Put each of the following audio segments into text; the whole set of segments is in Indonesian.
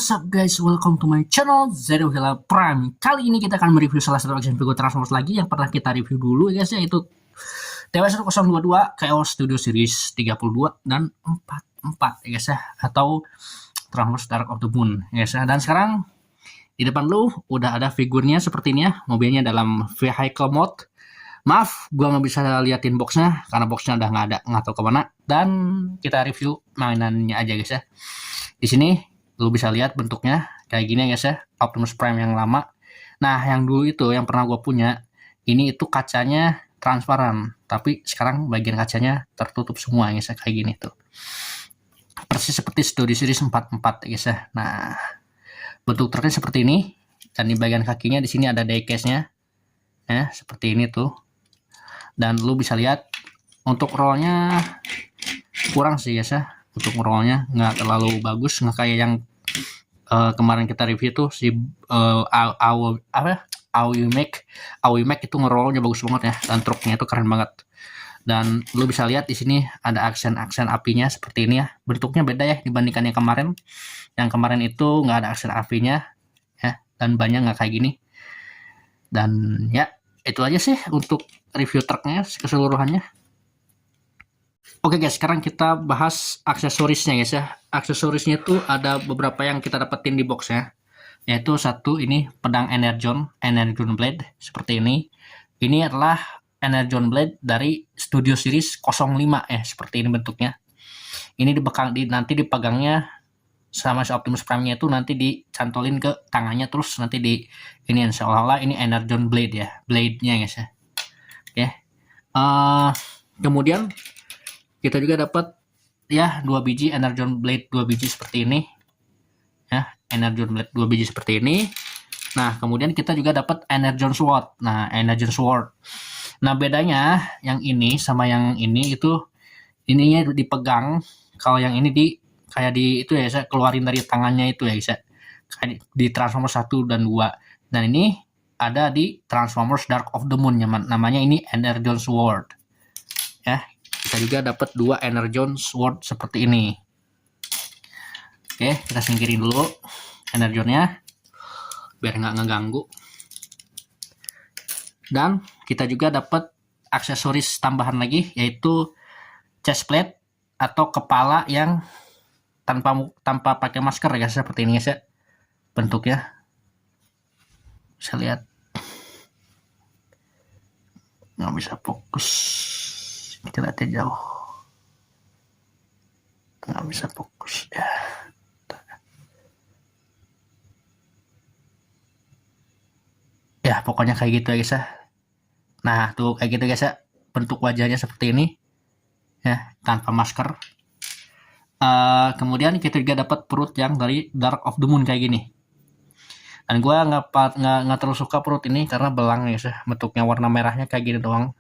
What's up guys, welcome to my channel Zero Hila Prime. Kali ini kita akan mereview salah satu action figure Transformers lagi yang pernah kita review dulu ya guys, yaitu TW1022 Chaos Studio Series 32 dan 44 ya guys ya, atau Transformers Dark of the Moon ya guys ya. Dan sekarang di depan lu udah ada figurnya seperti ini ya, mobilnya dalam vehicle mode. Maaf, gua nggak bisa liatin boxnya karena boxnya udah nggak tahu kemana. Dan kita review mainannya aja guys ya. Di sini lu bisa lihat bentuknya kayak gini guys ya, Optimus Prime yang lama. Nah, yang dulu itu yang pernah gue punya, ini itu kacanya transparan, tapi sekarang bagian kacanya tertutup semua guys ya, kayak gini tuh. Persis seperti Studio Series 44 guys ya. Nah, bentuk truknya seperti ini, dan di bagian kakinya di sini ada diecast-nya. Ya, seperti ini tuh. Dan lu bisa lihat untuk rollnya kurang sih guys ya. Untuk rollnya nggak terlalu bagus, nggak kayak yang kemarin kita review tuh si Awimek itu ngerollnya bagus banget ya, dan truknya itu keren banget. Dan lu bisa lihat di sini ada aksen apinya seperti ini ya. Bentuknya beda ya dibandingkan yang kemarin. Yang kemarin itu nggak ada aksen apinya ya, dan banyak nggak kayak gini. Dan ya itu aja sih untuk review truknya keseluruhannya. Oke guys, sekarang kita bahas aksesorisnya guys ya. Aksesorisnya itu ada beberapa yang kita dapetin di boxnya. Yaitu satu, ini pedang Energon Blade seperti ini. Ini adalah Energon Blade dari Studio Series 05 ya, seperti ini bentuknya. Ini nanti dipegangnya sama si Optimus Prime-nya itu nanti dicantolin ke tangannya, terus nanti ini seolah-olah ini Energon Blade ya, blade-nya guys ya. Oke. Kemudian kita juga dapat ya 2 biji Energon Blade, 2 biji seperti ini ya, Energon Blade 2 biji seperti ini. Nah, kemudian kita juga dapat Energon Sword. Nah, Energon Sword, nah bedanya yang ini sama yang ini itu ininya dipegang, kalau yang ini kayak itu ya, saya keluarin dari tangannya itu ya guys ya, kayak di Transformers 1 dan 2. Dan ini ada di Transformers Dark of the Moon, namanya ini Energon Sword ya. Kita juga dapat 2 Energon Sword seperti ini. Oke, kita singkirin dulu Energonnya biar nggak ngeganggu. Dan kita juga dapat aksesoris tambahan lagi, yaitu chest plate atau kepala yang tanpa pakai masker ya, seperti ini guys ya bentuknya. Bisa lihat, nggak bisa fokus, kita lihatnya jauh, nggak bisa fokus ya. Ya pokoknya kayak gitu ya guys ya. Nah tuh kayak gitu guys ya, bentuk wajahnya seperti ini ya, tanpa masker. Kemudian kita juga dapat perut yang dari Dark of the Moon kayak gini. Dan gue nggak terlalu suka perut ini karena belang ya guys ya, bentuknya warna merahnya kayak gini doang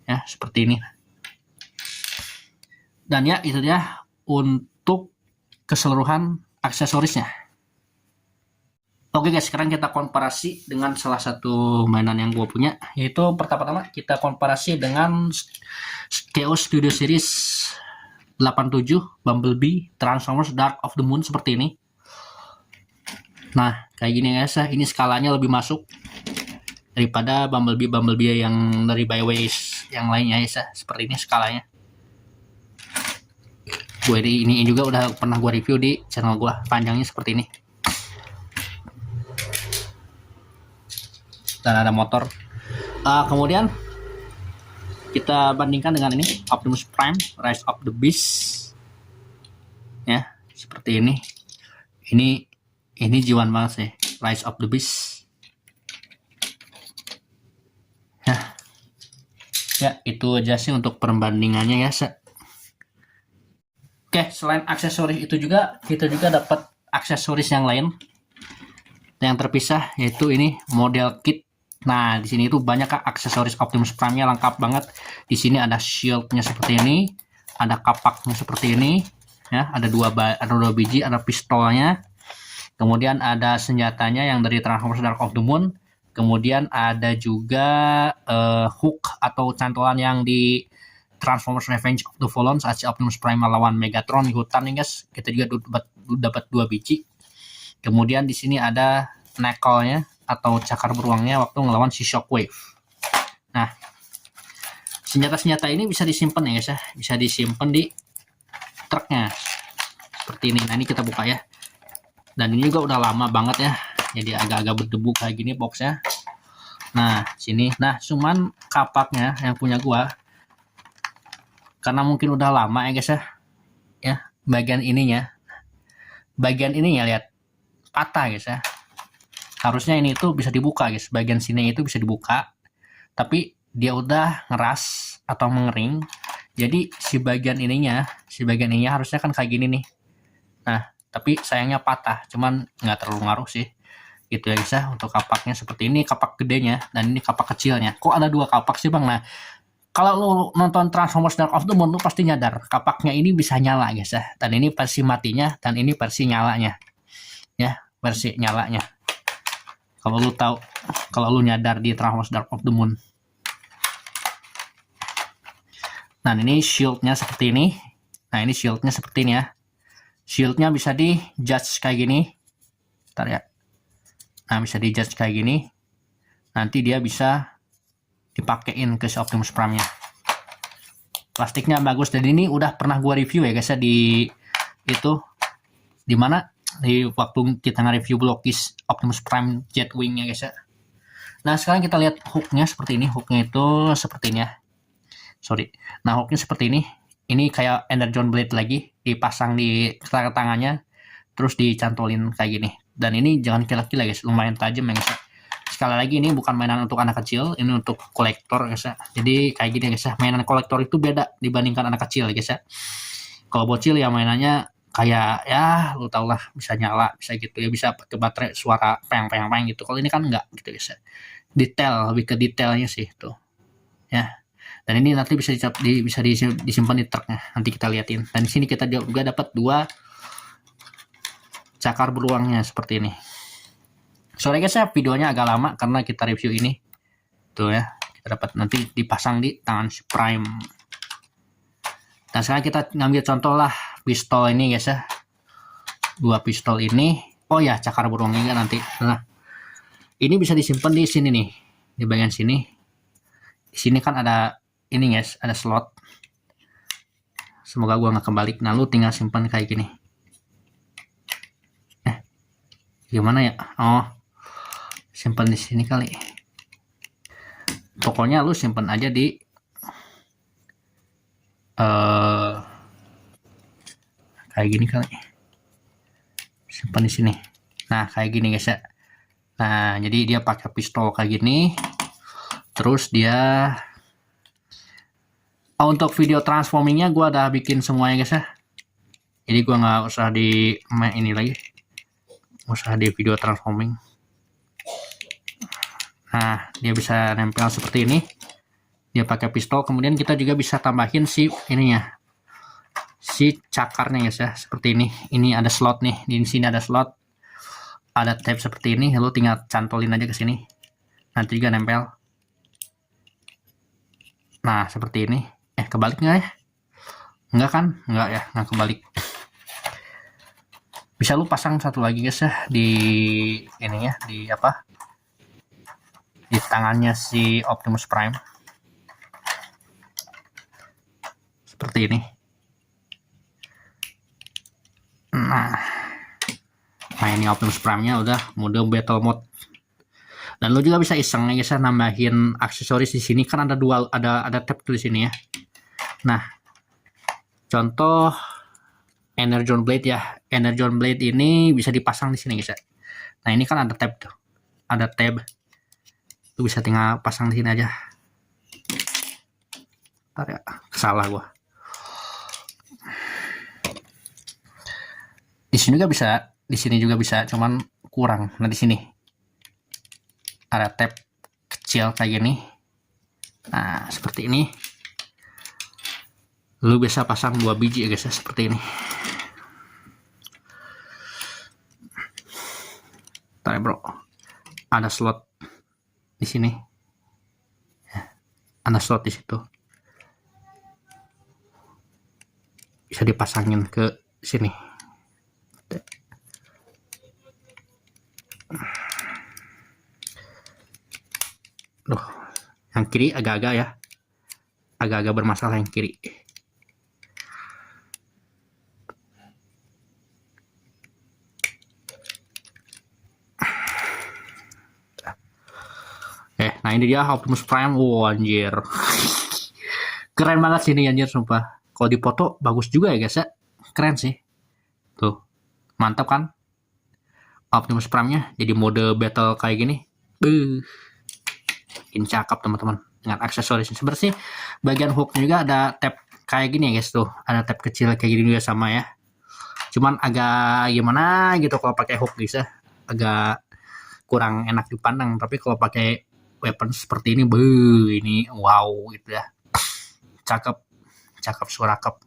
ya, seperti ini. Dan ya itu dia untuk keseluruhan aksesorisnya. Oke guys, sekarang kita komparasi dengan salah satu mainan yang gue punya, yaitu pertama-tama kita komparasi dengan Chaos Studio Series 87 Bumblebee Transformers Dark of the Moon seperti ini. Nah kayak gini guys ya, ini skalanya lebih masuk daripada Bumblebee yang dari Byways yang lainnya guys ya, seperti ini skalanya. Ini juga udah pernah gue review di channel gue, panjangnya seperti ini. Dan ada motor. Kemudian kita bandingkan dengan ini Optimus Prime Rise of the Beast ya, seperti ini. Ini jiwan banget sih, Rise of the Beast ya. Itu aja sih untuk perbandingannya ya. Oke, selain aksesoris itu juga kita juga dapat aksesoris yang lain yang terpisah, yaitu ini model kit. Nah, di sini itu banyak aksesoris Optimus Prime-nya, lengkap banget. Di sini ada shield-nya seperti ini, ada kapaknya seperti ini ya, ada dua biji, ada pistolnya. Kemudian ada senjatanya yang dari Transformers Dark of the Moon. Kemudian ada juga hook atau cantolan yang di Transformers Revenge of the Fallen saat si Optimus Prime melawan Megatron di hutan nih guys. Kita juga dapat 2 biji. Kemudian di sini ada knuckle-nya atau cakar beruangnya waktu ngelawan si Shockwave. Nah, senjata-senjata ini bisa disimpan ya guys ya, bisa disimpan di truknya seperti ini. Nah, ini kita buka ya. Dan ini juga udah lama banget ya, jadi agak-agak berdebu kayak gini boxnya. Nah, sini. Nah, cuman kapaknya yang punya gua, karena mungkin udah lama ya guys ya, bagian ininya lihat patah guys ya. Harusnya ini tuh bisa dibuka guys, bagian sini itu bisa dibuka, tapi dia udah ngeras atau mengering. Jadi si bagian ininya harusnya kan kayak gini nih. Nah, tapi sayangnya patah, cuman nggak terlalu ngaruh sih. Gitu ya guys ya, untuk kapaknya seperti ini, kapak gedenya, dan ini kapak kecilnya. Kok ada dua kapak sih bang? Nah, kalau lo nonton Transformers Dark of the Moon, lo pasti nyadar kapaknya ini bisa nyala guys ya. Dan ini versi matinya, dan ini versi nyalanya. Ya, versi nyalanya. Kalau lu tahu, kalau lu nyadar di Transformers Dark of the Moon. Nah, ini shieldnya seperti ini. Nah, ini shieldnya seperti ini ya. Shieldnya bisa di judge kayak gini. Bentar ya. Nah, bisa di judge kayak gini. Nanti dia bisa dipakein ke si Optimus Prime-nya. Plastiknya bagus, dan ini udah pernah gua review ya guys ya, di itu di mana, di waktu kita nge-review Blockis Optimus Prime Jetwing-nya guys ya. Nah, sekarang kita lihat hook-nya seperti ini. Hook-nya itu seperti ini ya. Sorry. Nah, hook-nya seperti ini. Ini kayak Energon Blade lagi, dipasang di tangannya, terus dicantolin kayak gini. Dan ini jangan kila-kila guys, lumayan tajam ya guys ya. Sekali lagi, ini bukan mainan untuk anak kecil, ini untuk kolektor guys ya. Jadi kayak gini guys ya, mainan kolektor itu beda dibandingkan anak kecil guys ya. Kalau bocil ya mainannya kayak ya lu tau lah, bisa nyala, bisa gitu ya, bisa pakai baterai, suara peng gitu. Kalau ini kan enggak gitu guys ya. Detail, lebih ke detailnya sih tuh. Ya. Dan ini nanti bisa disimpan di truknya. Nanti kita liatin. Dan di sini kita juga dapat dua cakar beruangnya seperti ini. Sorry guys ya, videonya agak lama karena kita review ini. Tuh ya, kita dapat nanti dipasang di tangan si Prime. Dan sekarang kita ngambil contoh lah pistol ini guys ya. Dua pistol ini. Oh ya, cakar beruangnya nanti. Nah, ini bisa disimpan di sini nih, di bagian sini. Di sini kan ada ini guys, ada slot. Semoga gua nggak kebalik. Nah, lu tinggal simpan kayak gini. Gimana ya? Oh, simpan di sini kali. Pokoknya lu simpan aja di kayak gini kali. Simpan di sini. Nah, kayak gini guys ya. Nah, jadi dia pakai pistol kayak gini. Terus dia untuk video transformingnya gue udah bikin semuanya guys ya. Jadi gue nggak usah di ini lagi, usah di video transforming. Nah, dia bisa nempel seperti ini. Dia pakai pistol. Kemudian kita juga bisa tambahin si ininya, si cakarnya guys ya, seperti ini. Ini ada slot nih. Di sini ada slot, ada tab seperti ini. Lalu tinggal cantolin aja ke sini. Nanti juga nempel. Nah, seperti ini. Kebalik nggak ya? Enggak kan? Enggak ya, nggak kebalik. Bisa lu pasang satu lagi guys ya, di ininya, di apa? Di tangannya si Optimus Prime. Seperti ini. Nah, ini Optimus Prime-nya udah mode battle mode. Dan lu juga bisa iseng ya guys ya, nambahin aksesoris di sini kan ada dual, ada tab tuh di sini ya. Nah, contoh Energon Blade ya. Energon Blade ini bisa dipasang di sini guys ya. Nah, ini kan ada tab tuh. Ada tab. Lu bisa tinggal pasang di sini aja. Bentar ya, salah gua. Di sini juga bisa, di sini juga bisa, cuman kurang. Nah, di sini ada tab kecil kayak gini. Nah, seperti ini. Lu bisa pasang 2 biji ya guys ya, seperti ini. Bentar ya bro. Ada slot di sini. Ada slot di situ. Bisa dipasangin ke sini. yang kiri agak-agak ya, agak-agak bermasalah yang kiri. Nah ini dia Optimus Prime. Wow, anjir. Keren banget sih ini anjir, sumpah. Kalau dipoto bagus juga ya guys ya. Keren sih. Tuh. Mantap kan? Optimus Prime-nya jadi mode battle kayak gini. Ini cakep teman-teman. Dengan aksesoris. Sebenarnya bagian hooknya juga ada tab kayak gini ya guys tuh. Ada tab kecil kayak gini juga sama ya. Cuman agak gimana gitu kalau pakai hook guys ya. Agak kurang enak dipandang. Tapi kalau pakai weapon seperti ini, ini wow gitu ya. Cakep surakep.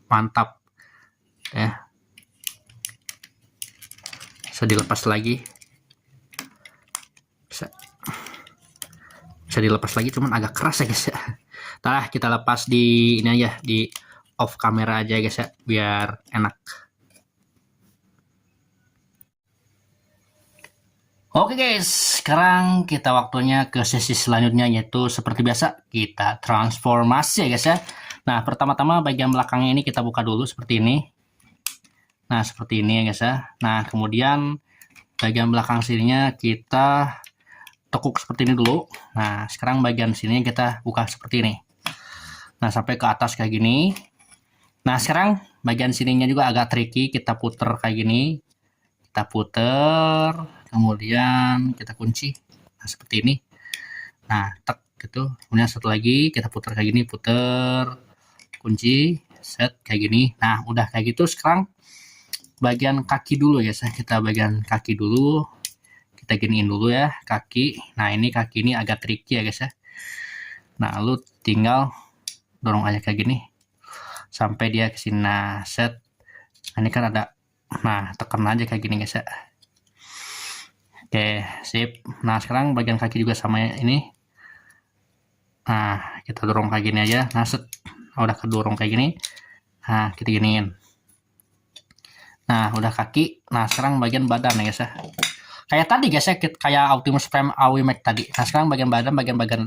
Mantap. Ya. Bisa dilepas lagi. Bisa dilepas lagi, cuman agak keras ya guys ya. Ntar kita lepas di ini aja, di off kamera aja guys ya, biar enak. Oke guys, sekarang kita waktunya ke sesi selanjutnya, yaitu seperti biasa kita transformasi ya guys ya. Nah pertama-tama bagian belakangnya ini kita buka dulu seperti ini. Nah seperti ini ya guys ya. Nah kemudian bagian belakang sininya kita tekuk seperti ini dulu. Nah sekarang bagian sini kita buka seperti ini. Nah sampai ke atas kayak gini. Nah sekarang bagian sininya juga agak tricky, kita puter kayak gini. Kita puter, kemudian kita kunci. Nah seperti ini. Nah tek gitu. Kemudian satu lagi kita puter kayak gini, puter, kunci, set kayak gini. Nah udah kayak gitu. Sekarang bagian kaki dulu ya, kita bagian kaki dulu. Kita giniin dulu ya kaki. Nah ini kaki ini agak tricky ya guys ya. Nah lu tinggal dorong aja kayak gini sampai dia ke sini. Nah set. Nah, ini kan ada. Nah tekan aja kayak gini guys ya. Oke sip. Nah sekarang bagian kaki juga sama ini. Nah kita dorong kayak gini aja. Nah set. Nah, udah kedorong kayak gini. Nah kita giniin. Nah udah kaki. Nah sekarang bagian badan ya guys ya. Kayak tadi guys ya, kayak Optimus Prime AW Max tadi. Nah sekarang bagian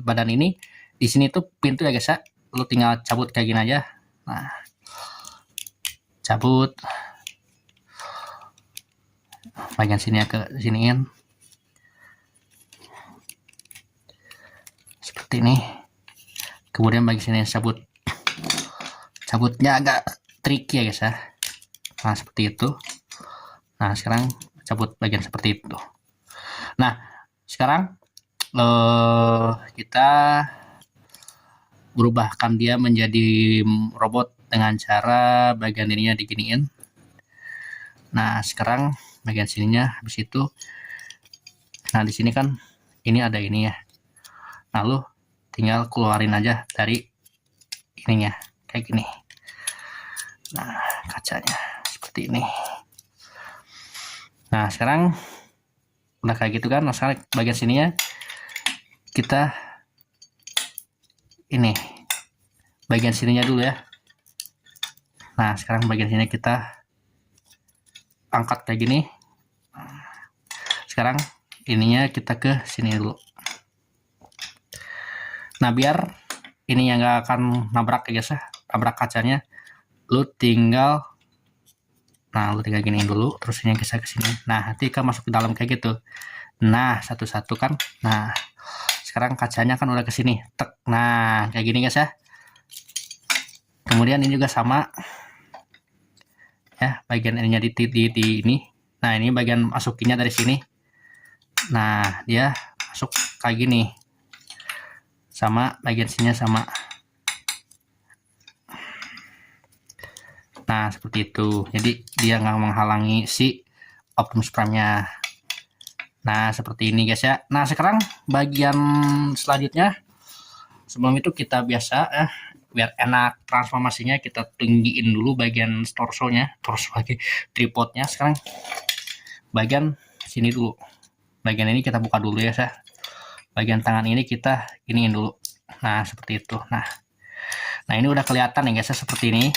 badan ini di sini tuh pintu ya guys ya. Lu tinggal cabut kayak gini aja. Nah cabut bagian sini ya, ke siniin seperti ini. Kemudian bagian sini cabutnya agak tricky ya guys ya. Nah seperti itu. Nah sekarang cabut bagian seperti itu. Nah sekarang kita berubahkan dia menjadi robot dengan cara bagian ininya diginiin. Nah sekarang bagian sininya habis itu. Nah di sini kan ini ada ini ya. Nah lu tinggal keluarin aja dari ininya kayak gini. Nah kacanya seperti ini. Nah sekarang udah kayak gitu kan. Nah sekarang bagian sininya kita ini bagian sininya dulu ya. Nah sekarang bagian sini kita angkat kayak gini. Sekarang ininya kita ke sini dulu. Nah biar ini yang nggak akan nabrak ya guys ya, nabrak kacanya, lu tinggal giniin dulu, terus ini bisa ke sini. Nah nanti kan masuk ke dalam kayak gitu. Nah satu-satu kan. Nah sekarang kacanya kan udah ke sini. Tek. Nah kayak gini guys ya. Kemudian ini juga sama ya, bagian ininya di ini. Nah ini bagian masukinnya dari sini. Nah dia masuk kayak gini. Sama bagian sininya sama. Nah seperti itu. Jadi dia nggak menghalangi si Optimus Prime-nya. Nah seperti ini guys ya. Nah sekarang bagian selanjutnya, sebelum itu kita biasa biar enak transformasinya, kita tinggiin dulu bagian torsonya, tripodnya. Sekarang bagian sini dulu, bagian ini kita buka dulu ya saya. Bagian tangan ini kita iniin dulu. Nah seperti itu. Nah ini udah kelihatan ya guys ya, seperti ini.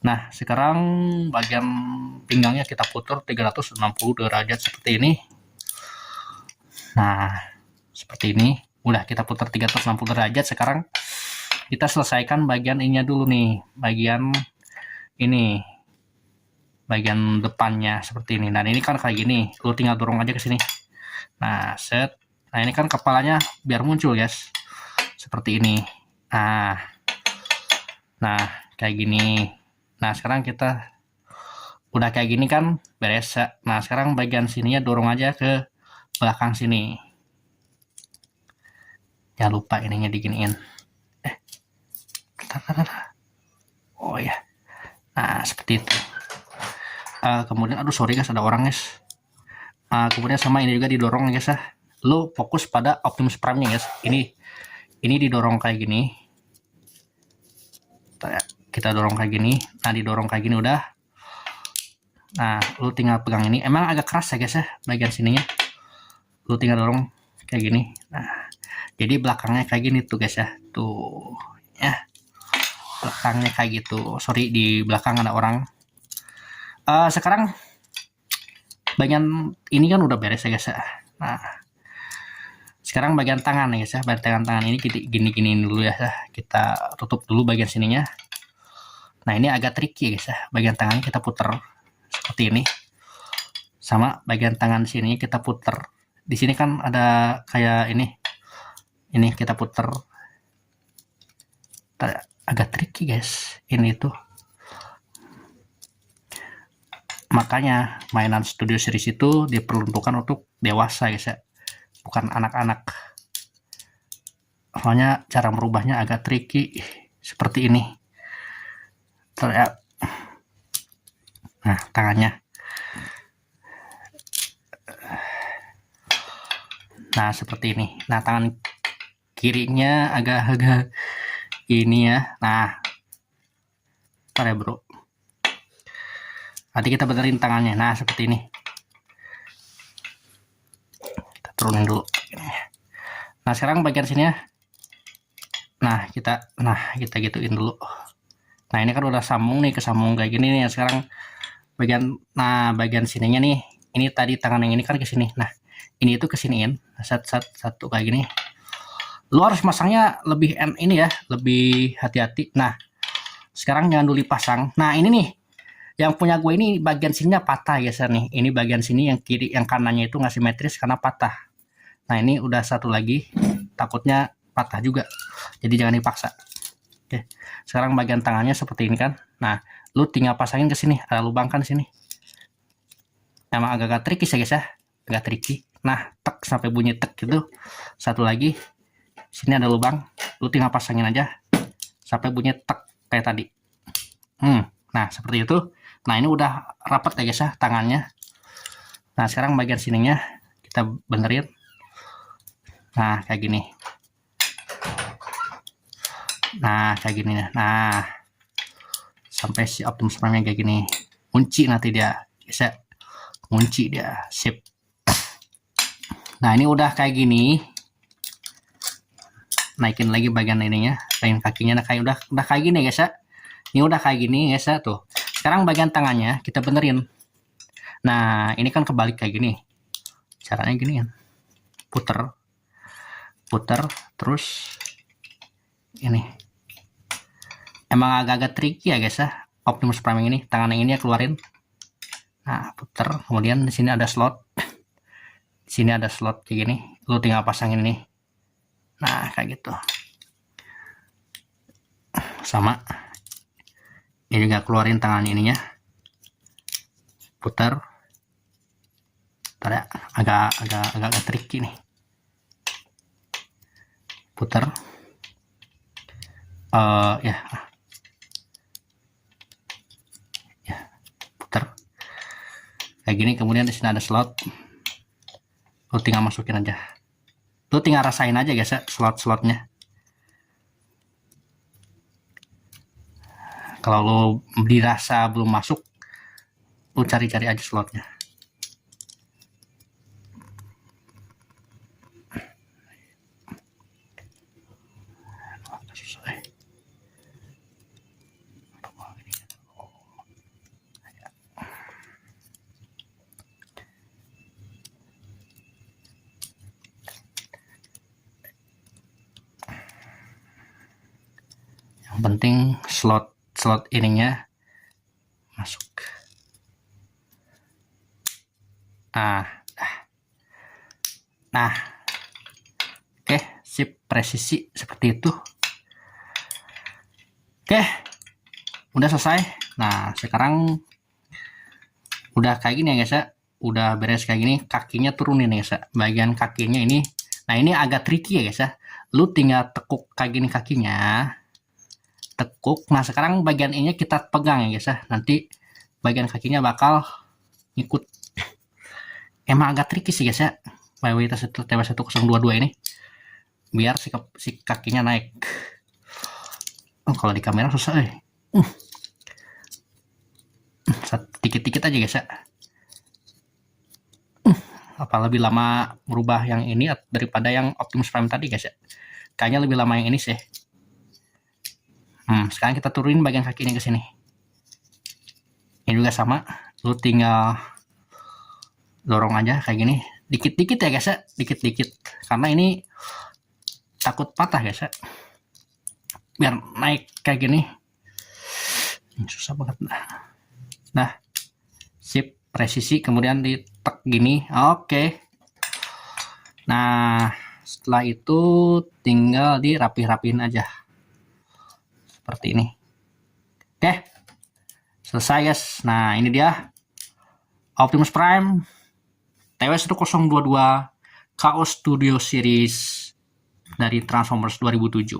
Nah sekarang bagian pinggangnya kita putar 360 derajat seperti ini. Nah seperti ini. Udah kita putar 360 derajat. Sekarang kita selesaikan bagian ininya dulu nih, bagian ini, bagian depannya seperti ini. Nah ini kan kayak gini, lu tinggal dorong aja ke sini. Nah set, nah ini kan kepalanya biar muncul guys, seperti ini. Nah kayak gini. Nah sekarang kita udah kayak gini kan beres. Nah sekarang bagian sininya dorong aja ke belakang sini. Jangan lupa ininya diginiin. Oh ya. Nah seperti itu. Kemudian aduh sorry guys, ada orang guys. Kemudian sama ini juga didorong guys ya. Lo fokus pada Optimus Prime nya guys. Ini didorong kayak gini. Kita dorong kayak gini. Nah didorong kayak gini udah. Nah lu tinggal pegang ini. Emang agak keras ya guys ya bagian sininya. Lu tinggal dorong kayak gini. Nah jadi belakangnya kayak gini tuh guys ya. Tuh ya. Belakangnya kayak gitu. Sorry di belakang ada orang. Sekarang bagian ini kan udah beres ya guys ya. Nah sekarang bagian tangan nih guys ya. Bagian tangan ini kita gini-giniin dulu ya. Kita tutup dulu bagian sininya. Nah ini agak tricky guys ya. Bagian tangan kita putar seperti ini. Sama bagian tangan sini kita putar. Di sini kan ada kayak ini. Ini kita putar. Agak tricky guys. Ini tuh. Makanya mainan Studio Series itu diperuntukkan untuk dewasa guys ya. Bukan anak-anak. Soalnya cara merubahnya agak tricky. Seperti ini. Nah tangannya. Nah seperti ini. Nah tangan kirinya agak ini ya. Nah ntar ya bro, nanti kita benerin tangannya. Nah seperti ini. Kita turunin dulu. Nah sekarang bagian sini ya. Nah kita gituin dulu. Nah ini kan udah sambung nih, kesambung kayak gini nih. Sekarang bagian sininya nih. Ini tadi tangan yang ini kan ke sini. Nah ini itu kesiniin satu kayak gini. Lu harus masangnya lebih ini ya, lebih hati-hati. Nah sekarang jangan dulu dipasang. Nah ini nih yang punya gue ini bagian sininya patah ya nih. Ini bagian sini yang kiri, yang kanannya itu nggak simetris karena patah. Nah ini udah satu lagi, takutnya patah juga. Jadi jangan dipaksa. Oke. Sekarang bagian tangannya seperti ini kan. Nah lu tinggal pasangin ke sini, ada lubang kan di sini. Emang agak-agak tricky ya guys ya, agak tricky. Nah tek sampai bunyi tek gitu. Satu lagi, sini ada lubang, lu tinggal pasangin aja sampai bunyi tek kayak tadi. Nah seperti itu. Nah ini udah rapat ya guys ya tangannya. Nah sekarang bagian sininya kita benerin. Nah kayak gini. Nah kayak gini. Nah sampai si Optimus Prime kayak gini. Kunci nanti dia guys ya. Kunci dia, sip. Nah ini udah kayak gini. Naikin lagi bagian ininya, bagian kakinya. Nah kayak udah kayak gini guys ya. Ini udah kayak gini guys ya tuh. Sekarang bagian tangannya kita benerin. Nah ini kan kebalik kayak gini. Caranya gini kan. Puter terus ini. Emang agak-agak tricky ya guys ya. Optimus Prime ini, tangan yang ini ya keluarin. Nah puter, kemudian di sini ada slot. Di sini ada slot kayak gini. Lu tinggal pasangin ini. Nah kayak gitu. Sama. Ini juga keluarin tangan ininya. Putar. Ntar ya, agak tricky nih. Putar. Ya. Putar. Kayak gini, kemudian di sini ada slot. Lu tinggal masukin aja. Lu tinggal rasain aja guys ya slot-slotnya. Kalau lu dirasa belum masuk, lu cari-cari aja slotnya. penting slot ininya masuk. Nah, oke, sip, presisi seperti itu. Oke, udah selesai. Nah, sekarang udah kayak gini ya guys ya, udah beres kayak gini. Kakinya turunin ya guys ya, bagian kakinya ini. Nah, ini agak tricky ya guys ya, lu tinggal tekuk kayak gini kakinya, tekuk. Nah, sekarang bagian ini kita pegang ya guys ya, nanti bagian kakinya bakal ikut. Emang agak tricky sih guys ya TW1022 ini, biar si kakinya naik. Kalau di kamera susah dikit-dikit aja guys ya. Apa lebih lama merubah yang ini daripada yang Optimus Prime tadi guys ya? Kayaknya lebih lama yang ini sih. Sekarang kita turunin bagian kakinya ke sini. Ini juga sama, lu tinggal dorong aja kayak gini, dikit-dikit ya guys ya, dikit-dikit, karena ini takut patah guys ya, biar naik kayak gini. Susah banget. Nah, sip, presisi, kemudian ditek gini. Oke. Nah, setelah itu tinggal dirapih-rapihin aja seperti ini. Oke, selesai guys. Nah, ini dia Optimus Prime TW1022 Chaos Studio Series dari Transformers 2007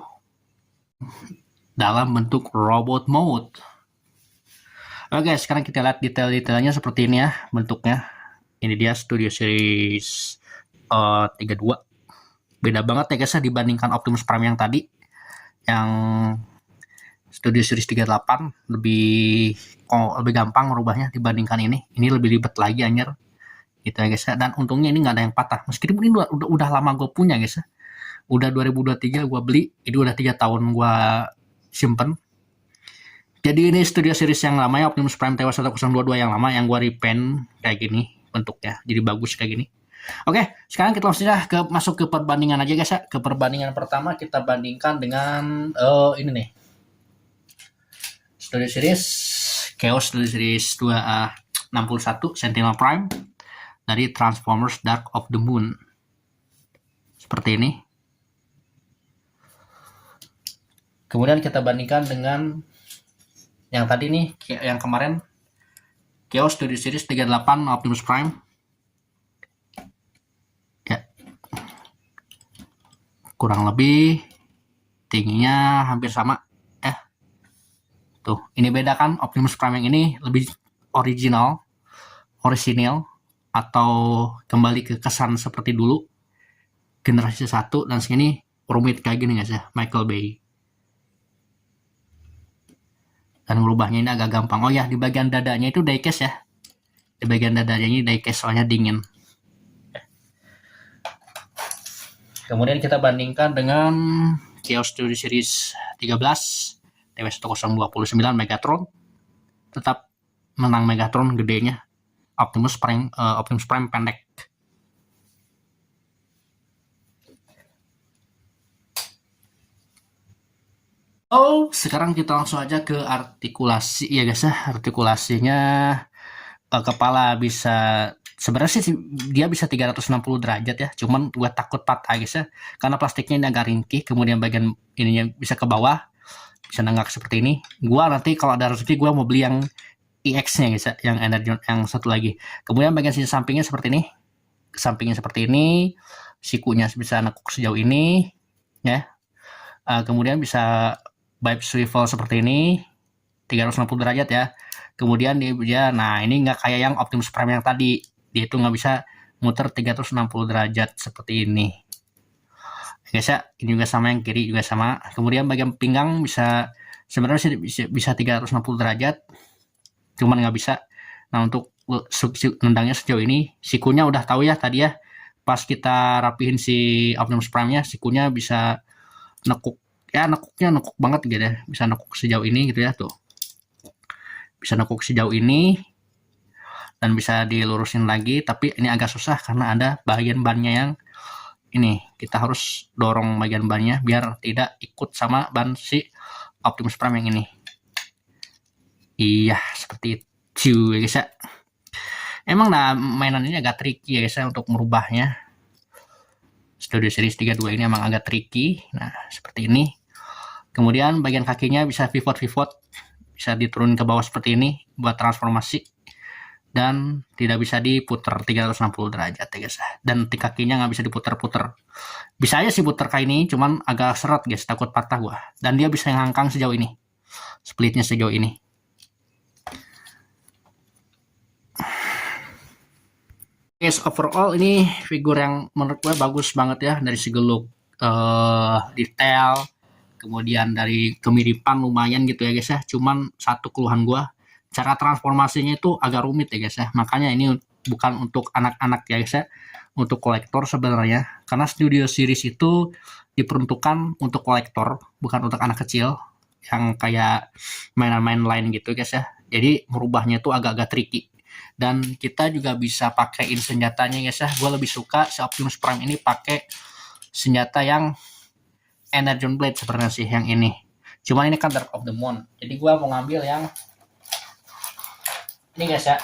dalam bentuk robot mode. Oke, sekarang kita lihat detail-detailnya seperti ini ya bentuknya. Ini dia Studio Series 32. Beda banget ya guys ya dibandingkan Optimus Prime yang tadi. Yang Studio Series 38 lebih gampang merubahnya dibandingkan ini. Ini lebih ribet lagi anjir. Gitu ya guys ya. Dan untungnya ini nggak ada yang patah. Meskipun ini udah lama gue punya guys ya. Udah 2023 gue beli. Ini udah 3 tahun gue simpen. Jadi ini Studio Series yang lama ya, Optimus Prime TW1022 yang lama, yang gue repaint kayak gini bentuknya. Jadi bagus kayak gini. Oke, sekarang kita langsung masuk ke perbandingan aja guys ya. Ke perbandingan pertama kita bandingkan dengan ini nih. Studio Series Chaos Studio Series 261 Sentinel Prime dari Transformers Dark of the Moon. Seperti ini. Kemudian kita bandingkan dengan yang tadi nih, yang kemarin Chaos Studio Series 38 Optimus Prime. Ya. Kurang lebih tingginya hampir sama. Tuh, ini beda kan, Optimus Prime yang ini lebih original atau kembali ke kesan seperti dulu generasi 1, dan sini rumit kayak gini guys ya, Michael Bay. Dan merubahnya ini agak gampang. Oh ya, di bagian dadanya itu diecast ya. Di bagian dadanya ini diecast soalnya dingin. Kemudian kita bandingkan dengan Chaos Studio Series 13 TW1029 Megatron. Tetap menang Megatron gedenya. Optimus Prime pendek. Sekarang kita langsung aja ke artikulasi ya guys ya. Artikulasinya kepala bisa, sebenarnya sih dia bisa 360 derajat ya. Cuman gua takut patah guys ya, karena plastiknya ini agak ringkih. Kemudian bagian ininya bisa ke bawah, bisa nenggak seperti ini. Gua nanti kalau ada rezeki gua mau beli yang EX-nya guys ya, yang energi yang satu lagi. Kemudian bagian sisi sampingnya seperti ini. Sampingnya seperti ini. Sikunya bisa nekuk sejauh ini ya. Kemudian bisa vibe swivel seperti ini 360 derajat ya. Kemudian dia nah ini nggak kayak yang Optimus Prime yang tadi, dia itu nggak bisa muter 360 derajat seperti ini guys ya. Ini juga sama, yang kiri juga sama. Kemudian bagian pinggang bisa, sebenarnya bisa 360 derajat, cuman nggak bisa. Nah, untuk nendangnya sejauh ini, sikunya udah tahu ya tadi ya, pas kita rapihin si Optimus Prime nya, sikunya bisa nekuk ya, nekuk banget gitu ya, bisa nekuk sejauh ini gitu ya. Tuh bisa nekuk sejauh ini dan bisa dilurusin lagi, tapi ini agak susah karena ada bagian bannya yang ini, kita harus dorong bagian bannya biar tidak ikut sama ban si Optimus Prime yang ini. Iya, seperti itu ya guys ya. Emang mainan ini agak tricky ya guys ya untuk merubahnya. Studio Series 32 ini emang agak tricky. Nah, seperti ini. Kemudian bagian kakinya bisa pivot, bisa diturun ke bawah seperti ini buat transformasi. Dan tidak bisa diputar 360 derajat ya guys. Dan kakinya nggak bisa diputar-putar. Bisa aja sih putar kayak ini, cuman agak seret guys, takut patah gua. Dan dia bisa ngangkang sejauh ini. Splitnya sejauh ini. Guys, overall ini figur yang menurut gue bagus banget ya, dari segi look, detail, kemudian dari kemiripan lumayan gitu ya guys ya. Cuman satu keluhan gue, cara transformasinya itu agak rumit ya guys ya. Makanya ini bukan untuk anak-anak ya guys ya, untuk kolektor sebenarnya. Karena Studio Series itu diperuntukkan untuk kolektor, bukan untuk anak kecil yang kayak mainan-main lain gitu guys ya. Jadi merubahnya itu agak-agak tricky. Dan kita juga bisa pakaiin senjatanya guys ya. Gue lebih suka si Optimus Prime ini pakai senjata yang Energon Blade sebenarnya sih yang ini. Cuma ini kan Dark of the Moon. Jadi gue mau ngambil yang ini guys ya.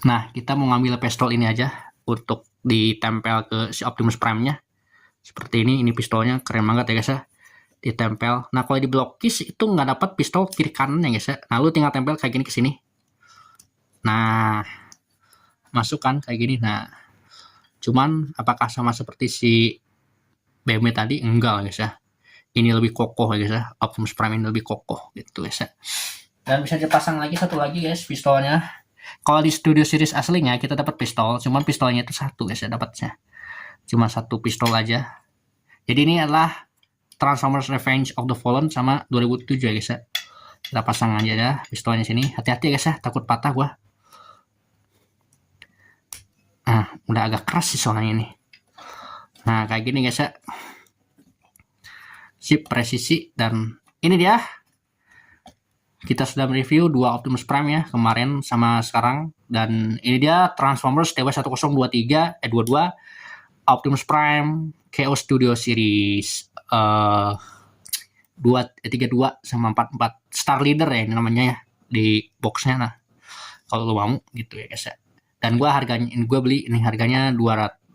Nah, kita mau ngambil pistol ini aja untuk ditempel ke si Optimus Prime-nya. Seperti ini pistolnya keren banget ya guys ya. Ditempel. Nah, kalau di Blockis itu nggak dapat pistol kiri kanan ya guys ya. Nah, lu tinggal tempel kayak gini ke sini. Nah, masukkan kayak gini. Nah, cuman apakah sama seperti si BMW tadi? Enggak guys ya. Ini lebih kokoh ya guys ya. Optimus Prime ini lebih kokoh gitu guys ya. Dan bisa dipasang lagi satu lagi guys pistolnya. Kalau di Studio Series aslinya kita dapat pistol, cuman pistolnya itu satu guys ya dapatnya. Cuma satu pistol aja. Jadi ini adalah Transformers Revenge of the Fallen sama 2007 ya guys ya. Kita pasang aja ya pistolnya sini. Hati-hati guys ya, takut patah gua. Nah, udah agak keras sih soalnya ini. Nah, kayak gini guys ya. Sip, presisi. Dan ini dia. Kita sudah mereview 2 Optimus Prime ya, kemarin sama sekarang. Dan ini dia Transformers TW1023, 22. Optimus Prime Chaos Studio Series 32 sama 44 Star Leader ya ini namanya ya di boxnya. Nah, kalau lo mau gitu ya guys ya. Dan gue beli ini harganya 200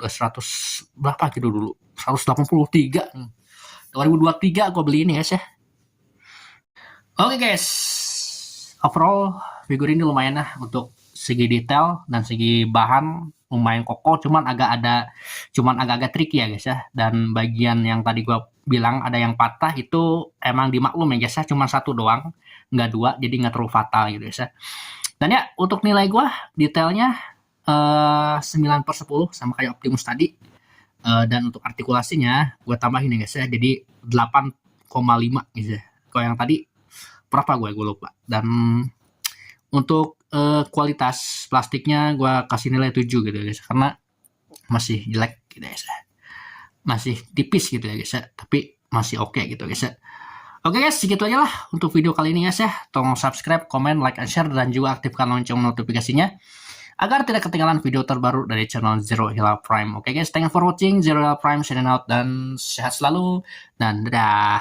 berapa gitu dulu, 183 2023 gue beli ini guys ya. Oke guys, overall figur ini lumayan lah untuk segi detail dan segi bahan, lumayan kokoh, cuman agak-agak tricky ya guys ya. Dan bagian yang tadi gua bilang ada yang patah itu emang dimaklum ya guys ya, cuma satu doang, nggak dua, jadi nggak terlalu fatal gitu guys ya. Dan ya untuk nilai gua detailnya 9/10 sama kayak Optimus tadi. Dan untuk artikulasinya gua tambahin ya guys ya, jadi 8,5 guys ya. Kalau yang tadi berapa gue lupa. Dan untuk kualitas plastiknya gue kasih nilai 7 gitu ya guys, karena masih jelek gitu ya guys, masih tipis gitu ya guys ya, tapi masih oke gitu guys ya. Oke guys, segitu aja lah untuk video kali ini guys ya. Tolong subscribe, komen, like, and share, dan juga aktifkan lonceng notifikasinya agar tidak ketinggalan video terbaru dari channel Zero Hila Prime. Oke guys, thank you for watching. Zero Hila Prime signing out, dan sehat selalu, dan dadah.